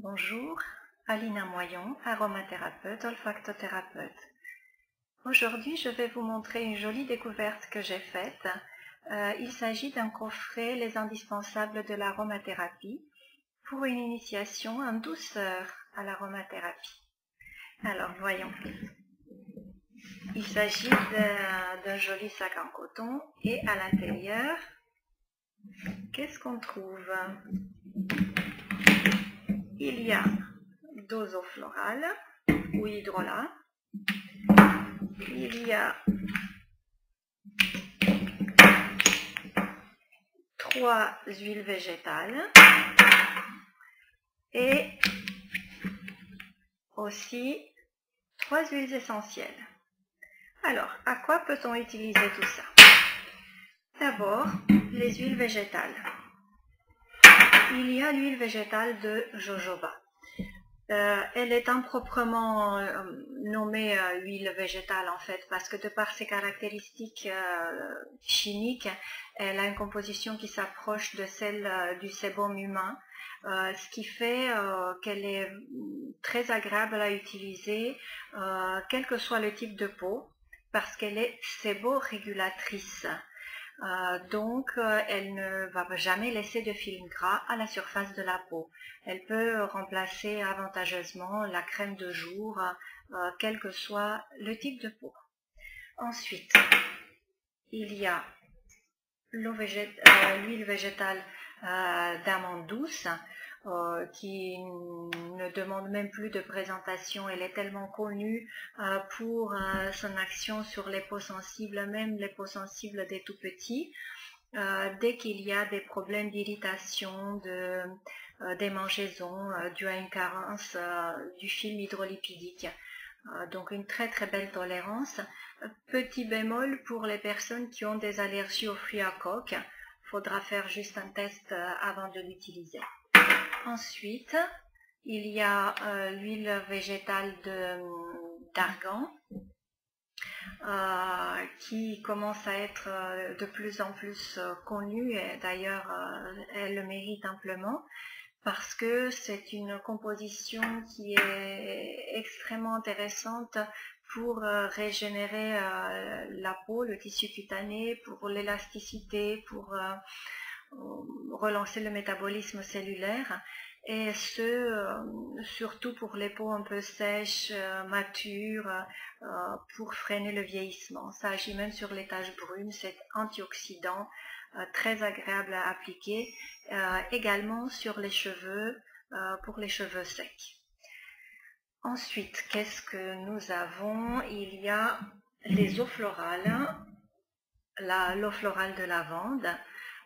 Bonjour, Alina Moyon, aromathérapeute, olfactothérapeute. Aujourd'hui, je vais vous montrer une jolie découverte que j'ai faite. Il s'agit d'un coffret Les Indispensables de l'aromathérapie pour une initiation en douceur à l'aromathérapie. Alors, voyons. Il s'agit d'un joli sac en coton et à l'intérieur, qu'est-ce qu'on trouve? Il y a d'ozo florale ou hydrolat. Il y a 3 huiles végétales et aussi 3 huiles essentielles. Alors, à quoi peut-on utiliser tout ça? D'abord, les huiles végétales. Il y a l'huile végétale de jojoba. Elle est improprement nommée huile végétale en fait, parce que de par ses caractéristiques chimiques, elle a une composition qui s'approche de celle du sébum humain, ce qui fait qu'elle est très agréable à utiliser, quel que soit le type de peau, parce qu'elle est séborégulatrice. Donc, elle ne va jamais laisser de film gras à la surface de la peau. Elle peut remplacer avantageusement la crème de jour, quel que soit le type de peau. Ensuite, il y a l'huile végétale d'amande douce, qui ne demande même plus de présentation. Elle est tellement connue pour son action sur les peaux sensibles, même les peaux sensibles des tout petits. Dès qu'il y a des problèmes d'irritation, démangeaison, dû à une carence du film hydrolipidique. Donc une très très belle tolérance. Petit bémol pour les personnes qui ont des allergies aux fruits à coque. Il faudra faire juste un test avant de l'utiliser. Ensuite, il y a l'huile végétale d'argan qui commence à être de plus en plus connue, et d'ailleurs elle le mérite amplement parce que c'est une composition qui est extrêmement intéressante pour régénérer la peau, le tissu cutané, pour l'élasticité, pour relancer le métabolisme cellulaire, et surtout pour les peaux un peu sèches, matures, pour freiner le vieillissement. Ça agit même sur les taches brunes, c'est antioxydant, très agréable à appliquer, également sur les cheveux, pour les cheveux secs. Ensuite, qu'est-ce que nous avons? Il y a les eaux florales, l'eau florale de lavande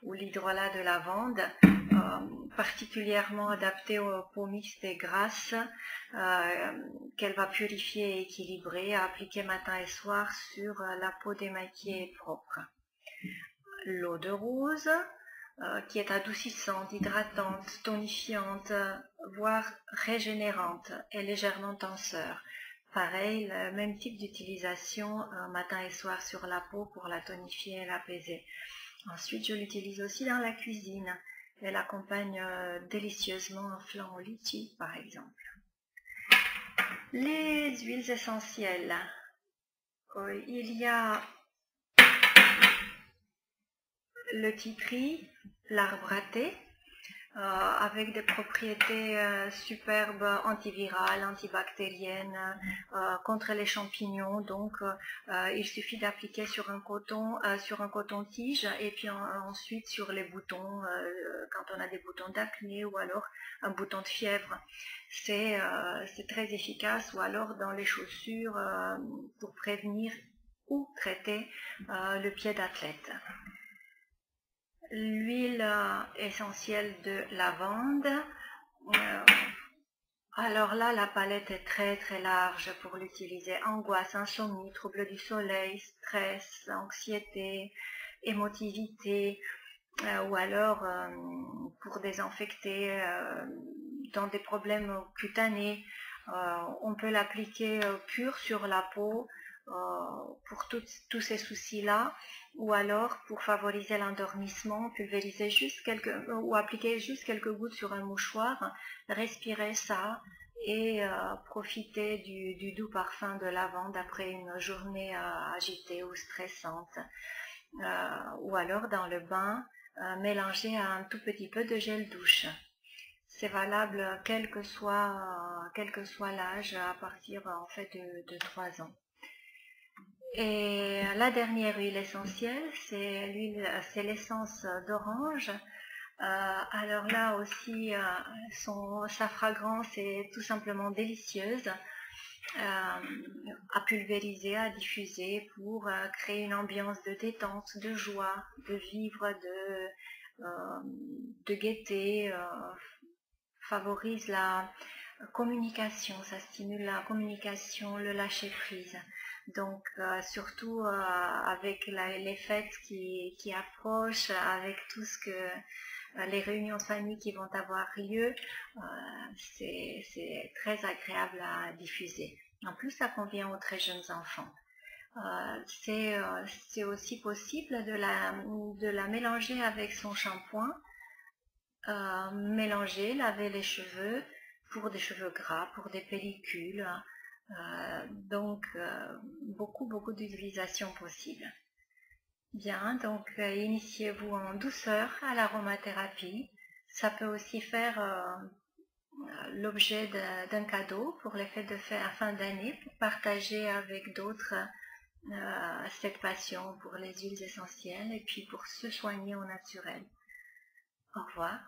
ou l'hydrolat de lavande, particulièrement adapté aux peaux mixtes et grasses, qu'elle va purifier et équilibrer, à appliquer matin et soir sur la peau démaquillée et propre. L'eau de rose, qui est adoucissante, hydratante, tonifiante, voire régénérante et légèrement tenseur. Pareil, le même type d'utilisation matin et soir sur la peau pour la tonifier et l'apaiser. Ensuite, je l'utilise aussi dans la cuisine. Elle accompagne délicieusement un flan au litchi, par exemple. Les huiles essentielles. Il y a le titri, l'arbre à thé, avec des propriétés superbes antivirales, antibactériennes, contre les champignons. Donc il suffit d'appliquer sur un coton-tige et puis ensuite sur les boutons, quand on a des boutons d'acné ou alors un bouton de fièvre. C'est très efficace, ou alors dans les chaussures pour prévenir ou traiter le pied d'athlète. L'huile essentielle de lavande. Alors là, la palette est très très large pour l'utiliser. Angoisse, insomnie, troubles du sommeil, stress, anxiété, émotivité, ou alors pour désinfecter dans des problèmes cutanés. On peut l'appliquer pur sur la peau, pour tous ces soucis-là, ou alors pour favoriser l'endormissement, pulvériser juste ou appliquer juste quelques gouttes sur un mouchoir, respirer ça et profiter du doux parfum de lavande après une journée agitée ou stressante. Ou alors dans le bain, mélanger un tout petit peu de gel douche. C'est valable quel que soit l'âge, à partir en fait de 3 ans. Et la dernière huile essentielle, c'est l'essence d'orange. Alors là aussi, sa fragrance est tout simplement délicieuse, à pulvériser, à diffuser pour créer une ambiance de détente, de joie, de vivre, de gaieté, favorise la communication, ça stimule la communication, le lâcher prise. Donc surtout avec les fêtes qui approchent, avec tout ce que les réunions de famille qui vont avoir lieu, c'est très agréable à diffuser. En plus, ça convient aux très jeunes enfants. C'est aussi possible de la mélanger avec son shampoing, mélanger, laver les cheveux pour des cheveux gras, pour des pellicules. Donc, beaucoup d'utilisations possibles. Bien, donc initiez-vous en douceur à l'aromathérapie. Ça peut aussi faire l'objet d'un cadeau pour les fêtes de fin d'année, pour partager avec d'autres cette passion pour les huiles essentielles et puis pour se soigner au naturel. Au revoir.